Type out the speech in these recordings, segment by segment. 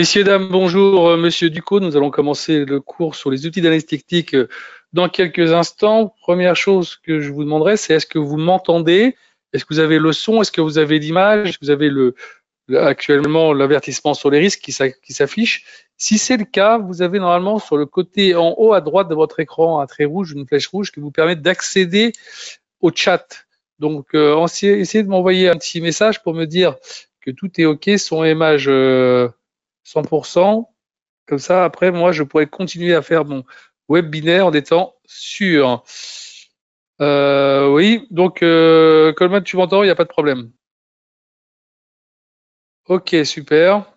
Messieurs, dames, bonjour. Monsieur Ducos, nous allons commencer le cours sur les outils d'analyse technique dans quelques instants. Première chose que je vous demanderai, c'est est-ce que vous m'entendez? Est-ce que vous avez le son? Est-ce que vous avez l'image? Est-ce que vous avez actuellement l'avertissement sur les risques qui s'affiche? Si c'est le cas, vous avez normalement sur le côté en haut à droite de votre écran un trait rouge, une flèche rouge qui vous permet d'accéder au chat. Donc, essayez de m'envoyer un petit message pour me dire que tout est OK, son image 100%. Comme ça, après, moi, je pourrais continuer à faire mon webinaire en étant sûr. Oui, donc, Coleman, tu m'entends? Il n'y a pas de problème. OK, super.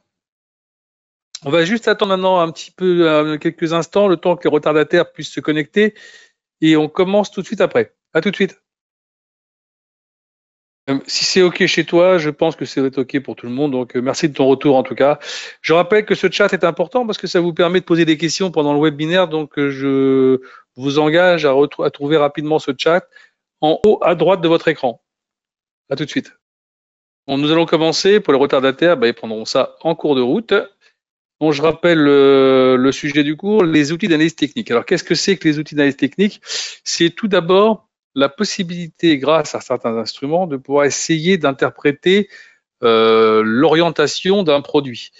On va juste attendre maintenant un petit peu, quelques instants, le temps que les retardataires puissent se connecter. Et on commence tout de suite après. À tout de suite. Si c'est OK chez toi, je pense que c'est OK pour tout le monde. Donc, merci de ton retour en tout cas. Je rappelle que ce chat est important parce que ça vous permet de poser des questions pendant le webinaire. Donc, je vous engage à trouver rapidement ce chat en haut à droite de votre écran. À tout de suite. Bon, nous allons commencer. Pour les retardataires, ils prendront ça en cours de route. Bon, je rappelle le sujet du cours, les outils d'analyse technique. Alors, qu'est-ce que c'est que les outils d'analyse technique? C'est tout d'abord la possibilité, grâce à certains instruments, de pouvoir essayer d'interpréter l'orientation d'un produit.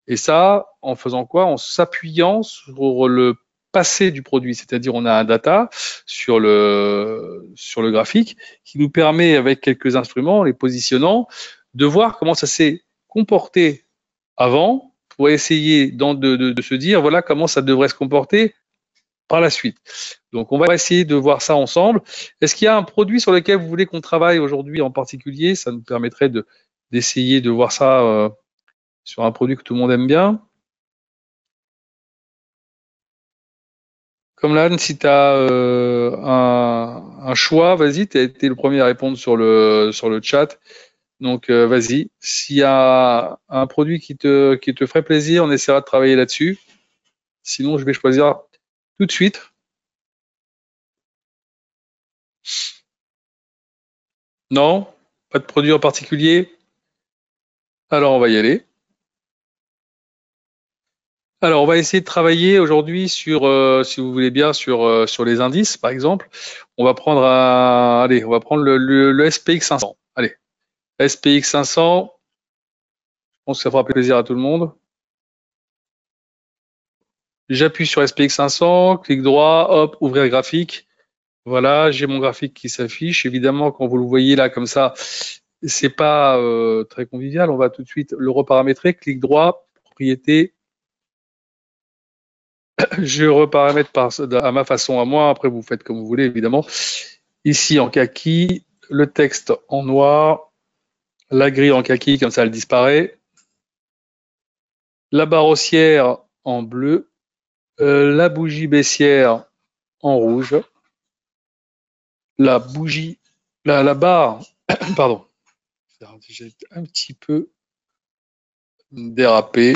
Et ça, en faisant quoi? En s'appuyant sur le passé du produit, c'est-à-dire on a un data sur le graphique qui nous permet, avec quelques instruments, les positionnant, de voir comment ça s'est comporté avant pour essayer de se dire voilà comment ça devrait se comporter par la suite. Donc, on va essayer de voir ça ensemble. Est-ce qu'il y a un produit sur lequel vous voulez qu'on travaille aujourd'hui en particulier? Ça nous permettrait d'essayer de voir ça sur un produit que tout le monde aime bien. Comme là, si tu as un choix, vas-y, tu as été le premier à répondre sur le chat. Donc, vas-y. S'il y a un produit qui te ferait plaisir, on essaiera de travailler là-dessus. Sinon, je vais choisir tout de suite. Non? Pas de produit en particulier? Alors, on va y aller. Alors, on va essayer de travailler aujourd'hui sur, si vous voulez bien, sur les indices, par exemple. On va prendre allez, on va prendre le SPX 500. Allez, SPX 500. Je pense que ça fera plaisir à tout le monde. J'appuie sur SPX 500, clic droit, hop, ouvrir graphique. Voilà, j'ai mon graphique qui s'affiche. Évidemment, quand vous le voyez là comme ça, c'est pas très convivial. On va tout de suite le reparamétrer. Clic droit, propriété. Je reparamètre à ma façon à moi. Après, vous faites comme vous voulez, évidemment. Ici, en kaki, le texte en noir, la grille en kaki, comme ça, elle disparaît. La barre haussière en bleu, la bougie baissière en rouge, la barre, pardon, j'ai un petit peu dérapé.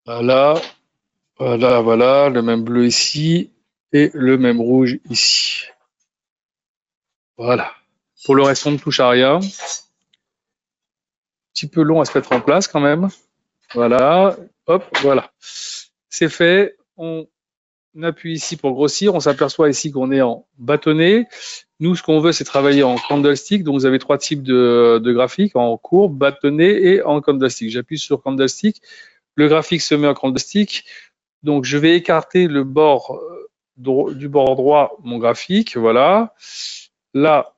Voilà, voilà, le même bleu ici et le même rouge ici. Voilà. Pour le reste, on ne touche à rien. Un petit peu long à se mettre en place quand même. Voilà, hop, voilà. C'est fait. On appuie ici pour grossir. On s'aperçoit ici qu'on est en bâtonnet. Nous, ce qu'on veut, c'est travailler en candlestick. Donc, vous avez trois types de graphiques, en courbe, bâtonnet et en candlestick. J'appuie sur candlestick. Le graphique se met en candlestick. Donc, je vais écarter le bord du bord droit mon graphique. Voilà. Là,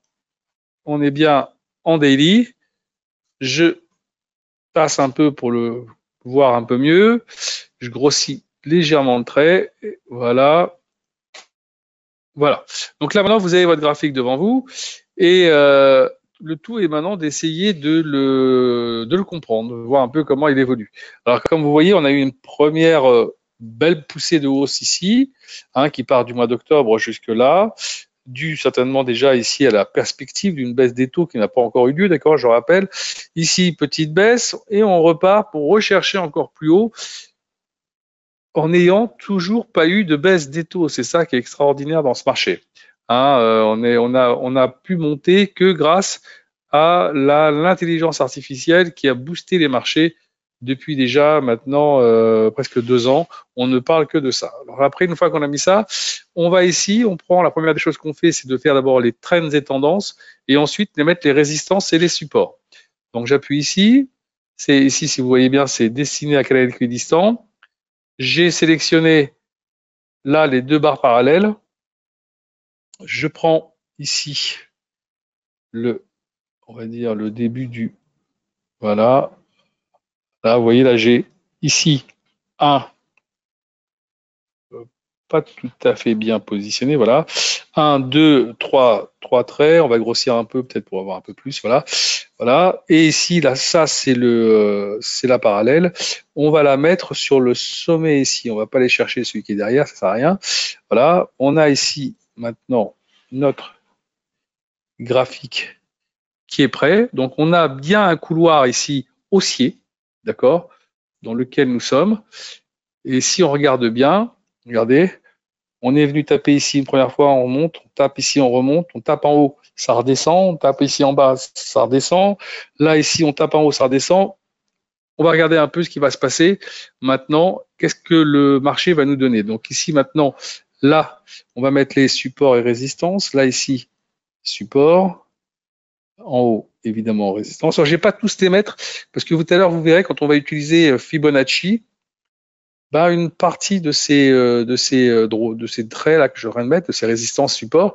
on est bien en daily. Je passe un peu pour le voir un peu mieux. Je grossis légèrement le trait. Voilà. Voilà. Donc là, maintenant, vous avez votre graphique devant vous. Et le tout est maintenant d'essayer de le comprendre, de voir un peu comment il évolue. Alors, comme vous voyez, on a eu une première belle poussée de hausse ici, qui part du mois d'octobre jusque là, dû certainement déjà ici à la perspective d'une baisse des taux qui n'a pas encore eu lieu, d'accord, je rappelle. Ici, petite baisse, et on repart pour rechercher encore plus haut, en n'ayant toujours pas eu de baisse des taux. C'est ça qui est extraordinaire dans ce marché. On a pu monter que grâce à l'intelligence artificielle qui a boosté les marchés depuis déjà maintenant presque 2 ans. On ne parle que de ça. Alors après, une fois qu'on a mis ça, on va ici, on prend la première des choses qu'on fait, c'est de faire d'abord les trends et tendances et ensuite de mettre les résistances et les supports. Donc j'appuie ici. C'est ici, si vous voyez bien, c'est destiné à canal équidistant. J'ai sélectionné là les 2 barres parallèles. Je prends ici on va dire le début du, voilà. Là, vous voyez, là j'ai ici un pas tout à fait bien positionné, voilà. 1, 2, 3 traits, on va grossir un peu peut-être pour avoir un peu plus, voilà. Voilà. Et ici, là, ça c'est la parallèle. On va la mettre sur le sommet ici. On va pas aller chercher celui qui est derrière, ça sert à rien. Voilà. On a ici maintenant notre graphique qui est prêt. Donc on a bien un couloir ici haussier, d'accord, dans lequel nous sommes. Et si on regarde bien, regardez, on est venu taper ici une première fois, on remonte, on tape ici, on remonte, on tape en haut, ça redescend, on tape ici en bas, ça redescend. Là, ici, on tape en haut, ça redescend. On va regarder un peu ce qui va se passer. Maintenant, qu'est-ce que le marché va nous donner? Donc ici, maintenant, là, on va mettre les supports et résistances. Là, ici, support. En haut, évidemment, résistance. Alors, je vais pas tous les mettre parce que tout à l'heure, vous verrez, quand on va utiliser Fibonacci, bah, une partie de ces traits là que je viens de mettre, de ces résistances supports,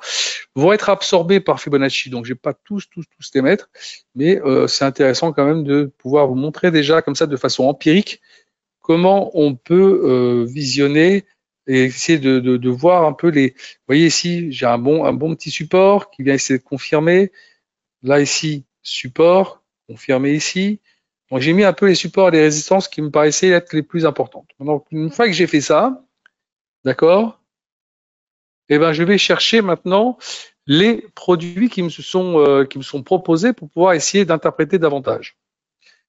vont être absorbés par Fibonacci. Donc, je vais pas tous les mettre, mais c'est intéressant quand même de pouvoir vous montrer déjà comme ça de façon empirique comment on peut visionner et essayer de voir un peu les. Vous voyez ici, j'ai un bon petit support qui vient essayer de confirmer. Là ici, support, confirmé ici. Donc j'ai mis un peu les supports et les résistances qui me paraissaient être les plus importantes. Donc une fois que j'ai fait ça, d'accord, eh ben je vais chercher maintenant les produits qui me sont proposés pour pouvoir essayer d'interpréter davantage.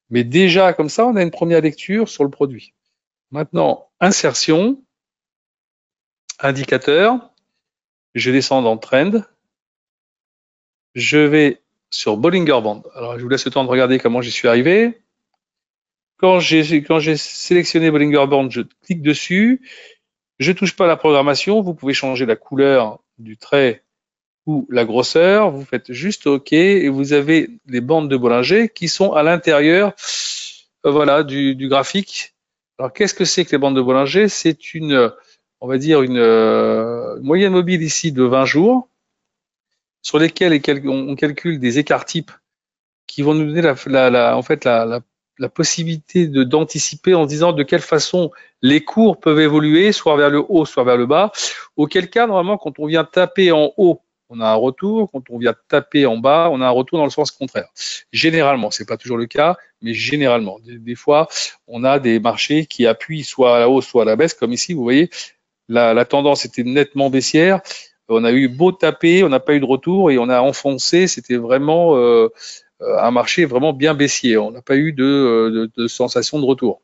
Mais déjà comme ça, on a une première lecture sur le produit. Maintenant, insertion, indicateur, je descends dans Trend, je vais sur Bollinger Band. Alors je vous laisse le temps de regarder comment j'y suis arrivé. Quand j'ai sélectionné Bollinger Band, je clique dessus. Je ne touche pas à la programmation. Vous pouvez changer la couleur du trait ou la grosseur. Vous faites juste OK et vous avez les bandes de Bollinger qui sont à l'intérieur voilà, du graphique. Alors, qu'est-ce que c'est que les bandes de Bollinger? C'est on va dire, une moyenne mobile ici de 20 jours sur lesquels on calcule des écarts types qui vont nous donner la possibilité d'anticiper en disant de quelle façon les cours peuvent évoluer, soit vers le haut, soit vers le bas. Auquel cas, normalement, quand on vient taper en haut, on a un retour. Quand on vient taper en bas, on a un retour dans le sens contraire. Généralement, c'est pas toujours le cas, mais généralement. Des fois, on a des marchés qui appuient soit à la hausse, soit à la baisse, comme ici, vous voyez, la tendance était nettement baissière. On a eu beau taper, on n'a pas eu de retour et on a enfoncé. C'était vraiment un marché vraiment bien baissier. On n'a pas eu de sensation de retour.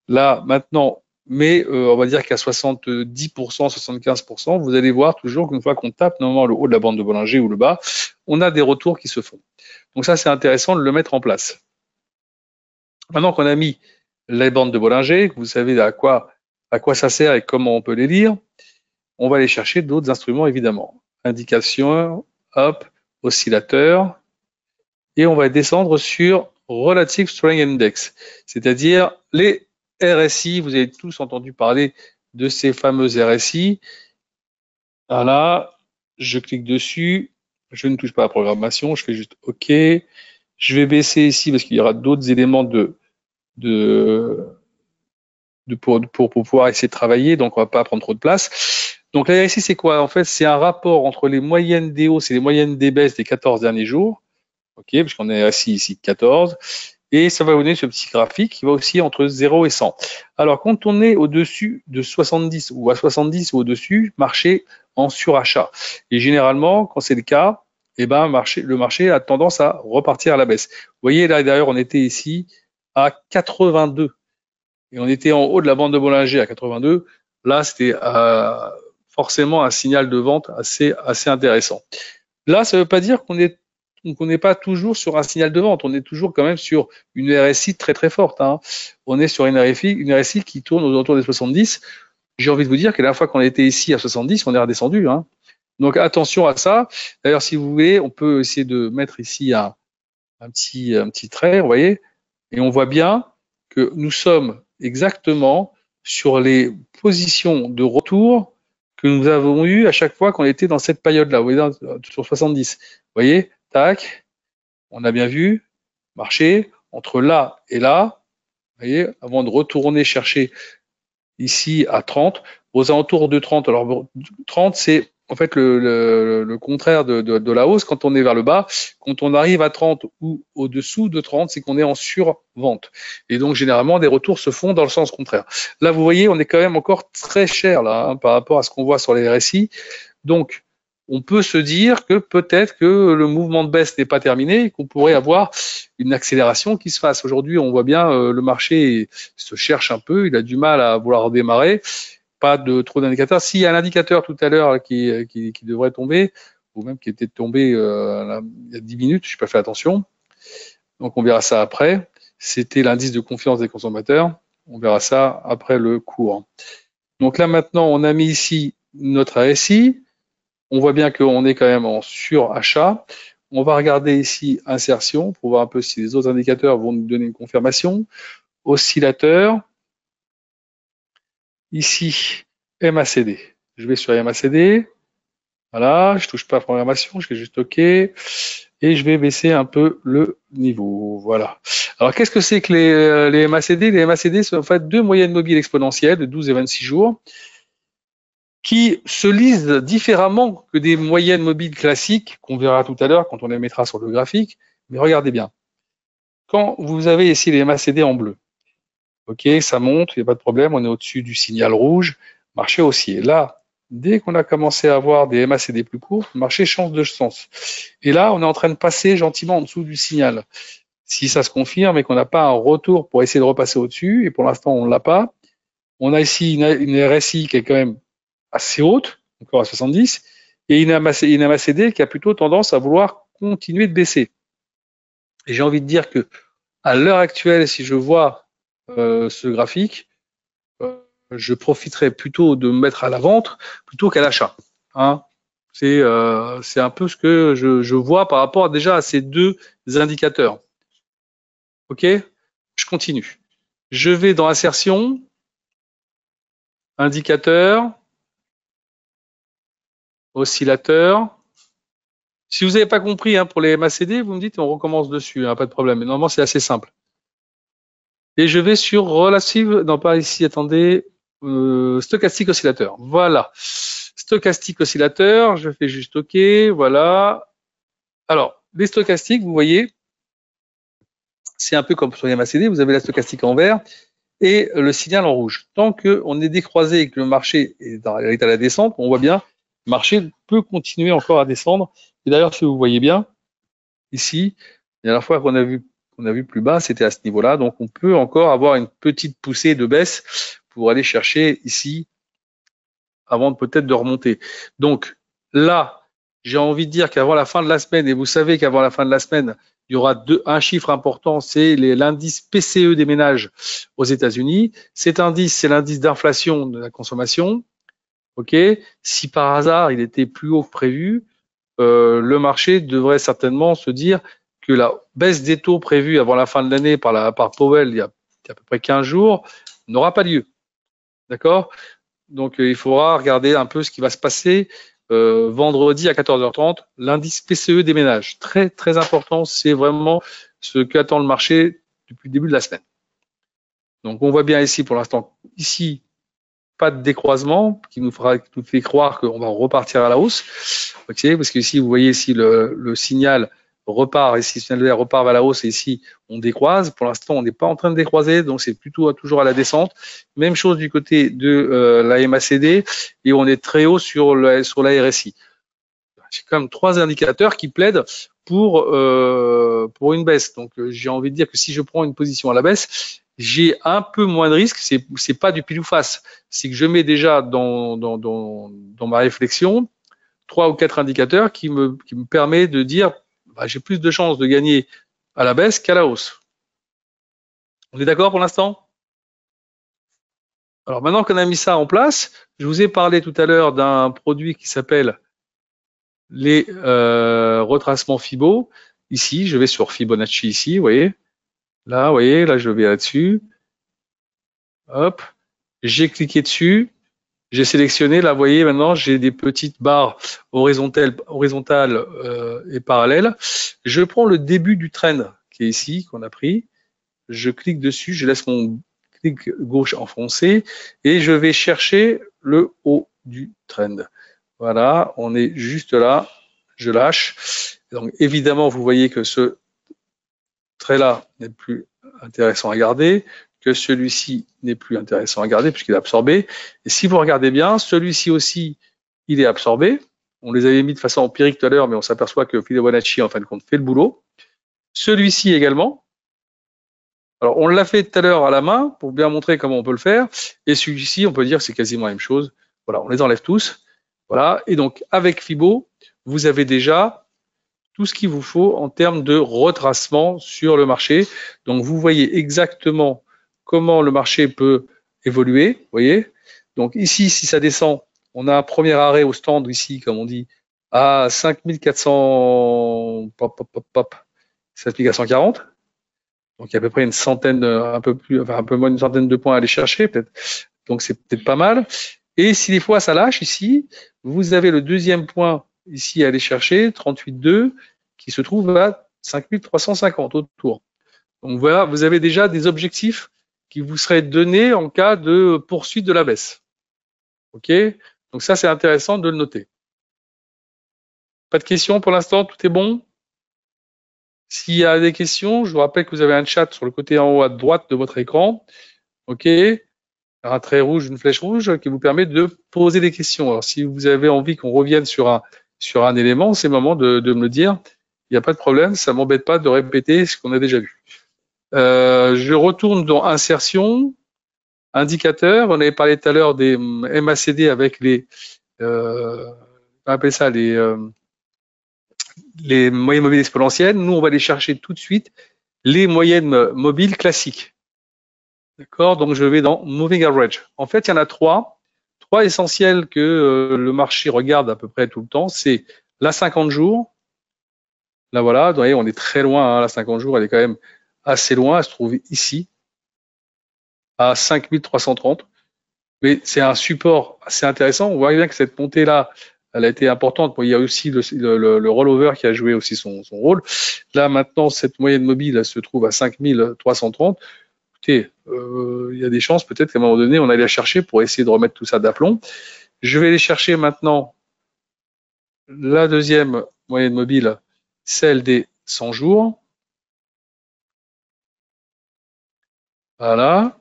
Là, maintenant, mais on va dire qu'à 70%, 75%, vous allez voir toujours qu'une fois qu'on tape normalement le haut de la bande de Bollinger ou le bas, on a des retours qui se font. Donc ça, c'est intéressant de le mettre en place. Maintenant qu'on a mis les bandes de Bollinger, que vous savez à quoi ça sert et comment on peut les lire, on va aller chercher d'autres instruments, évidemment. Indication, hop, oscillateur, et on va descendre sur Relative Strength Index, c'est-à-dire les RSI. Vous avez tous entendu parler de ces fameux RSI. Voilà, je clique dessus, je ne touche pas à la programmation, je fais juste OK. Je vais baisser ici parce qu'il y aura d'autres éléments pour pouvoir essayer de travailler, donc on ne va pas prendre trop de place. Donc la RSI, c'est quoi? En fait, c'est un rapport entre les moyennes des hausses et les moyennes des baisses des 14 derniers jours. OK, parce qu'on est assis ici 14. Et ça va vous donner ce petit graphique qui va aussi entre 0 et 100. Alors, quand on est au-dessus de 70 ou à 70 ou au-dessus, marché en surachat. Et généralement, quand c'est le cas, eh ben, le marché a tendance à repartir à la baisse. Vous voyez, là, d'ailleurs, on était ici à 82. Et on était en haut de la bande de Bollinger à 82. Là, c'était forcément un signal de vente assez intéressant. Là, ça ne veut pas dire qu'on est Donc, on n'est pas toujours sur un signal de vente. On est toujours quand même sur une RSI très, très forte. Hein. On est sur une RSI qui tourne autour des 70. J'ai envie de vous dire que la dernière fois qu'on était ici à 70, on est redescendu. Hein. Donc, attention à ça. D'ailleurs, si vous voulez, on peut essayer de mettre ici un petit trait, vous voyez, et on voit bien que nous sommes exactement sur les positions de retour que nous avons eues à chaque fois qu'on était dans cette période-là. Vous voyez, sur 70. Vous voyez, tac, on a bien vu, marché entre là et là, vous voyez, avant de retourner chercher ici à 30, aux alentours de 30. Alors 30, c'est en fait le contraire de la hausse quand on est vers le bas. Quand on arrive à 30 ou au-dessous de 30, c'est qu'on est en survente. Et donc généralement, des retours se font dans le sens contraire. Là, vous voyez, on est quand même encore très cher là hein, par rapport à ce qu'on voit sur les RSI. Donc, on peut se dire que peut-être que le mouvement de baisse n'est pas terminé et qu'on pourrait avoir une accélération qui se fasse. Aujourd'hui, on voit bien le marché se cherche un peu, il a du mal à vouloir redémarrer. Pas de trop d'indicateurs. S'il y a un indicateur tout à l'heure qui devrait tomber, ou même qui était tombé il y a 10 minutes, je n'ai pas fait attention. Donc on verra ça après. C'était l'indice de confiance des consommateurs. On verra ça après le cours. Donc là maintenant, on a mis ici notre RSI. On voit bien qu'on est quand même en surachat. On va regarder ici insertion pour voir un peu si les autres indicateurs vont nous donner une confirmation. Oscillateur. Ici, MACD. Je vais sur MACD. Voilà, je touche pas à programmation, je fais juste OK. Et je vais baisser un peu le niveau. Voilà. Alors, qu'est-ce que c'est que les MACD? Les MACD sont en fait deux moyennes mobiles exponentielles de 12 et 26 jours qui se lisent différemment que des moyennes mobiles classiques qu'on verra tout à l'heure quand on les mettra sur le graphique. Mais regardez bien. Quand vous avez ici les MACD en bleu, OK, ça monte, il n'y a pas de problème, on est au-dessus du signal rouge, marché haussier. Là, dès qu'on a commencé à avoir des MACD plus courts, le marché change de sens. Et là, on est en train de passer gentiment en dessous du signal. Si ça se confirme et qu'on n'a pas un retour pour essayer de repasser au-dessus, et pour l'instant on ne l'a pas, on a ici une RSI qui est quand même assez haute, encore à 70, et une MACD qui a plutôt tendance à vouloir continuer de baisser. Et j'ai envie de dire que à l'heure actuelle, si je vois ce graphique, je profiterai plutôt de me mettre à la vente plutôt qu'à l'achat. Hein. C'est un peu ce que je vois par rapport déjà à ces deux indicateurs. OK, je continue. Je vais dans insertion, indicateur, oscillateur. Si vous n'avez pas compris hein, pour les MACD, vous me dites on recommence dessus, hein, pas de problème. Mais normalement, c'est assez simple. Et je vais sur relative, non pas ici, attendez, stochastique oscillateur. Voilà. Stochastique oscillateur, je fais juste OK, voilà. Alors, les stochastiques, vous voyez, c'est un peu comme sur les MACD, vous avez la stochastique en vert et le signal en rouge. Tant qu'on est décroisé et que le marché est à la descente, on voit bien, le marché peut continuer encore à descendre. Et d'ailleurs, si vous voyez bien, ici, la dernière fois qu'on a vu plus bas, c'était à ce niveau-là. Donc, on peut encore avoir une petite poussée de baisse pour aller chercher ici avant peut-être de remonter. Donc, là, j'ai envie de dire qu'avant la fin de la semaine, et vous savez qu'avant la fin de la semaine, il y aura un chiffre important, c'est l'indice PCE des ménages aux États-Unis. Cet indice, c'est l'indice d'inflation de la consommation. OK. Si par hasard, il était plus haut que prévu, le marché devrait certainement se dire que la baisse des taux prévue avant la fin de l'année par Powell il y a à peu près 15 jours n'aura pas lieu. D'accord? Donc, il faudra regarder un peu ce qui va se passer vendredi à 14h30, l'indice PCE des ménages. Très, très important, c'est vraiment ce qu'attend le marché depuis le début de la semaine. Donc, on voit bien ici, pour l'instant, ici, pas de décroisement qui nous fait croire qu'on va repartir à la hausse. Okay, parce que ici, vous voyez ici le signal repart, ici, le signal vert repart vers la hausse, et ici, on décroise. Pour l'instant, on n'est pas en train de décroiser, donc c'est plutôt toujours à la descente. Même chose du côté de la MACD, et on est très haut sur la RSI. J'ai quand même trois indicateurs qui plaident pour une baisse. Donc, j'ai envie de dire que si je prends une position à la baisse, j'ai un peu moins de risque. C'est pas du pile ou face. C'est que je mets déjà dans ma réflexion 3 ou 4 indicateurs qui me permet de dire bah, j'ai plus de chances de gagner à la baisse qu'à la hausse. On est d'accord pour l'instant? Alors maintenant qu'on a mis ça en place, je vous ai parlé tout à l'heure d'un produit qui s'appelle les retracements Fibo. Ici, je vais sur Fibonacci ici, vous voyez. Là, vous voyez, là je vais là-dessus. Hop, j'ai cliqué dessus. J'ai sélectionné, là, vous voyez, maintenant, j'ai des petites barres horizontales et parallèles. Je prends le début du trend qui est ici, qu'on a pris. Je clique dessus, je laisse mon clic gauche enfoncé et je vais chercher le haut du trend. Voilà, on est juste là. Je lâche. Donc, évidemment, vous voyez que ce trait-là n'est plus intéressant à garder, que celui-ci n'est plus intéressant à garder puisqu'il est absorbé. Et si vous regardez bien, celui-ci aussi, il est absorbé. On les avait mis de façon empirique tout à l'heure, mais on s'aperçoit que Fibonacci, en fin de compte, fait le boulot. Celui-ci également. Alors, on l'a fait tout à l'heure à la main pour bien montrer comment on peut le faire. Et celui-ci, on peut dire que c'est quasiment la même chose. Voilà, on les enlève tous. Voilà. Et donc, avec Fibo, vous avez déjà tout ce qu'il vous faut en termes de retracement sur le marché. Donc, vous voyez exactement comment le marché peut évoluer. Vous voyez. Donc, ici, si ça descend, on a un premier arrêt au stand ici, comme on dit, à 5400, 5440. Donc, il y a à peu près une centaine, un peu moins d'une centaine de points à aller chercher, peut-être. Donc, c'est peut-être pas mal. Et si des fois ça lâche ici, vous avez le deuxième point ici à aller chercher, 38,2, qui se trouve à 5350 autour. Donc voilà, vous avez déjà des objectifs qui vous seraient donnés en cas de poursuite de la baisse. OK? Donc ça, c'est intéressant de le noter. Pas de questions pour l'instant, tout est bon? S'il y a des questions, je vous rappelle que vous avez un chat sur le côté en haut à droite de votre écran. OK? Un trait rouge, une flèche rouge qui vous permet de poser des questions. Alors, si vous avez envie qu'on revienne sur un élément, c'est le moment de me le dire. Il n'y a pas de problème, ça m'embête pas de répéter ce qu'on a déjà vu. Je retourne dans insertion, indicateur. On avait parlé tout à l'heure des MACD avec on appelle ça les moyennes mobiles exponentielles. Nous, on va aller chercher tout de suite les moyennes mobiles classiques. D'accord, donc je vais dans Moving Average. En fait, il y en a trois essentiels que le marché regarde à peu près tout le temps. C'est la 50 jours. Là, voilà, vous voyez, on est très loin. Hein, la 50 jours, elle est quand même assez loin. Elle se trouve ici, à 5330. Mais c'est un support assez intéressant. On voit bien que cette montée-là, elle a été importante. Bon, il y a aussi le rollover qui a joué aussi son rôle. Là, maintenant, cette moyenne mobile, elle se trouve à 5330. Il y a des chances peut-être qu'à un moment donné, on allait la chercher pour essayer de remettre tout ça d'aplomb. Je vais aller chercher maintenant la deuxième moyenne mobile, celle des 100 jours. Voilà.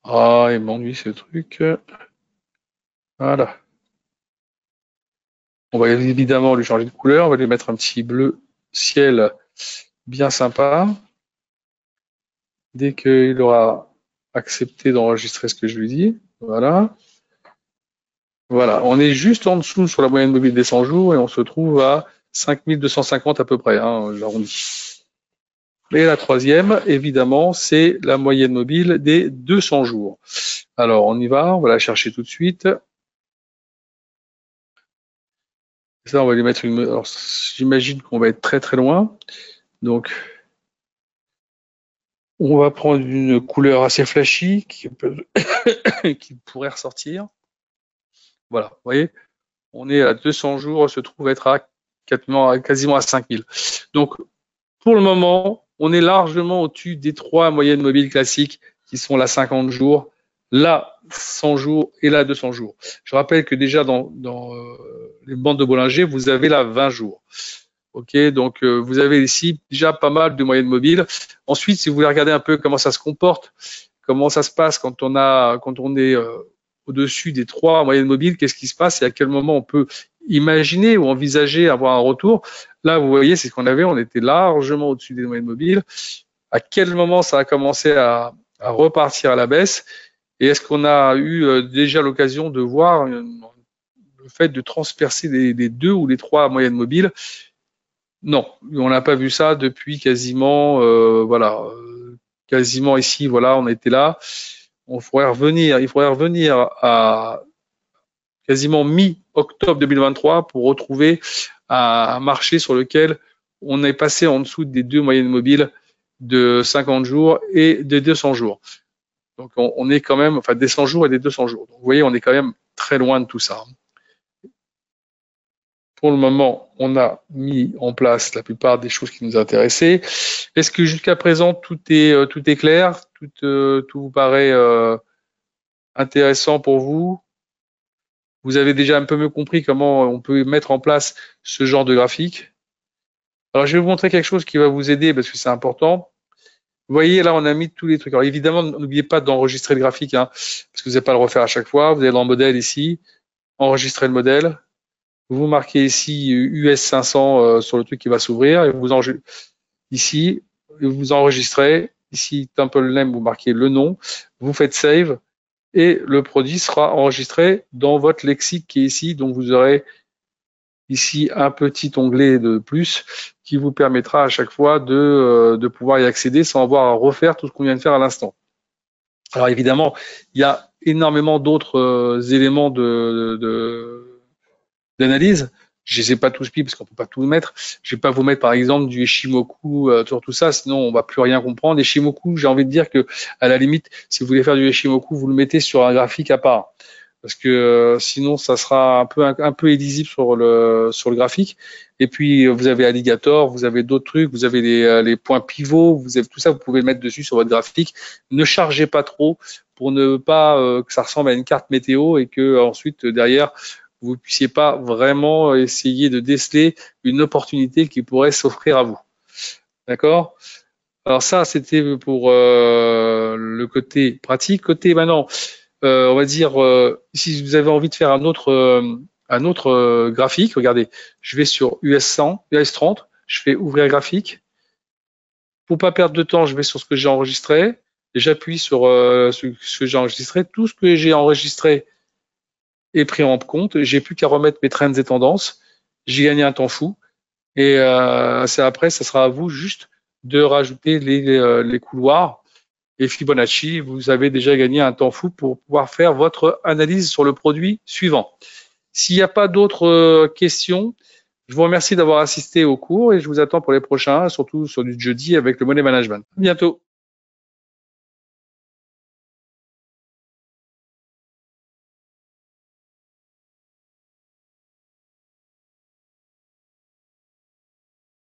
Ah, il m'ennuie ce truc. Voilà. On va évidemment lui changer de couleur. On va lui mettre un petit bleu ciel bien sympa. Dès qu'il aura accepté d'enregistrer ce que je lui dis. Voilà. Voilà. On est juste en dessous sur la moyenne mobile des 100 jours et on se trouve à 5250 à peu près, hein, j'arrondis. Et la troisième, évidemment, c'est la moyenne mobile des 200 jours. Alors, on y va, on va la chercher tout de suite. Ça, on va lui mettre une... Alors, j'imagine qu'on va être très très loin. Donc, on va prendre une couleur assez flashy qui pourrait ressortir. Voilà, vous voyez, on est à 200 jours, on se trouve être à quasiment à 5000. Donc, pour le moment, on est largement au-dessus des trois moyennes mobiles classiques qui sont la 50 jours, la 100 jours et la 200 jours. Je rappelle que déjà dans les bandes de Bollinger, vous avez la 20 jours. Ok, donc vous avez ici déjà pas mal de moyennes mobiles. Ensuite, si vous voulez regarder un peu comment ça se comporte, comment ça se passe quand on est au-dessus des trois moyennes mobiles, qu'est-ce qui se passe et à quel moment on peut imaginer ou envisager avoir un retour. Là, vous voyez, c'est ce qu'on avait, on était largement au-dessus des moyennes mobiles. À quel moment ça a commencé à repartir à la baisse et est-ce qu'on a eu déjà l'occasion de voir le fait de transpercer les 2 ou les 3 moyennes mobiles. Non, on n'a pas vu ça depuis quasiment, voilà, quasiment ici, voilà, on était là. Il faudrait revenir à quasiment mi-octobre 2023 pour retrouver un marché sur lequel on est passé en dessous des 2 moyennes mobiles de 50 jours et des 200 jours. Donc on est quand même, enfin des 100 jours et des 200 jours. Donc, vous voyez, on est quand même très loin de tout ça. Pour le moment, on a mis en place la plupart des choses qui nous intéressaient. Est-ce que jusqu'à présent tout est clair, tout vous paraît intéressant pour vous? Vous avez déjà un peu mieux compris comment on peut mettre en place ce genre de graphique. Alors, je vais vous montrer quelque chose qui va vous aider parce que c'est important. Vous voyez, là, on a mis tous les trucs. Alors, évidemment, n'oubliez pas d'enregistrer le graphique, hein, parce que vous n'allez pas le refaire à chaque fois. Vous allez dans modèle ici, enregistrer le modèle. Vous marquez ici US 500 sur le truc qui va s'ouvrir et vous ici, vous enregistrez. Ici, Temple Name, vous marquez le nom. Vous faites Save et le produit sera enregistré dans votre lexique qui est ici. Donc, vous aurez ici un petit onglet de plus qui vous permettra à chaque fois de pouvoir y accéder sans avoir à refaire tout ce qu'on vient de faire à l'instant. Alors évidemment, il y a énormément d'autres éléments d'analyse. Je les ai pas tous mis parce qu'on peut pas tout mettre. Je vais pas vous mettre par exemple du Eshimoku sur tout ça, sinon on va plus rien comprendre. Eshimoku, j'ai envie de dire que à la limite, si vous voulez faire du Eshimoku, vous le mettez sur un graphique à part. Parce que sinon ça sera un peu illisible sur le graphique. Et puis vous avez Alligator, vous avez d'autres trucs, vous avez les points pivots, vous avez tout ça, vous pouvez le mettre dessus sur votre graphique. Ne chargez pas trop pour ne pas que ça ressemble à une carte météo et que ensuite derrière vous ne puissiez pas vraiment essayer de déceler une opportunité qui pourrait s'offrir à vous. D'accord? Alors ça, c'était pour le côté pratique. Côté maintenant, on va dire, si vous avez envie de faire un autre graphique, regardez, je vais sur US 100, US 30, je fais ouvrir graphique. Pour pas perdre de temps, je vais sur ce que j'ai enregistré et j'appuie sur ce que j'ai enregistré. Tout ce que j'ai enregistré est pris en compte. J'ai plus qu'à remettre mes trends et tendances. J'ai gagné un temps fou. Et après, ça sera à vous juste de rajouter les couloirs. Et Fibonacci, vous avez déjà gagné un temps fou pour pouvoir faire votre analyse sur le produit suivant. S'il n'y a pas d'autres questions, je vous remercie d'avoir assisté au cours et je vous attends pour les prochains, surtout sur du jeudi avec le Money Management. À bientôt.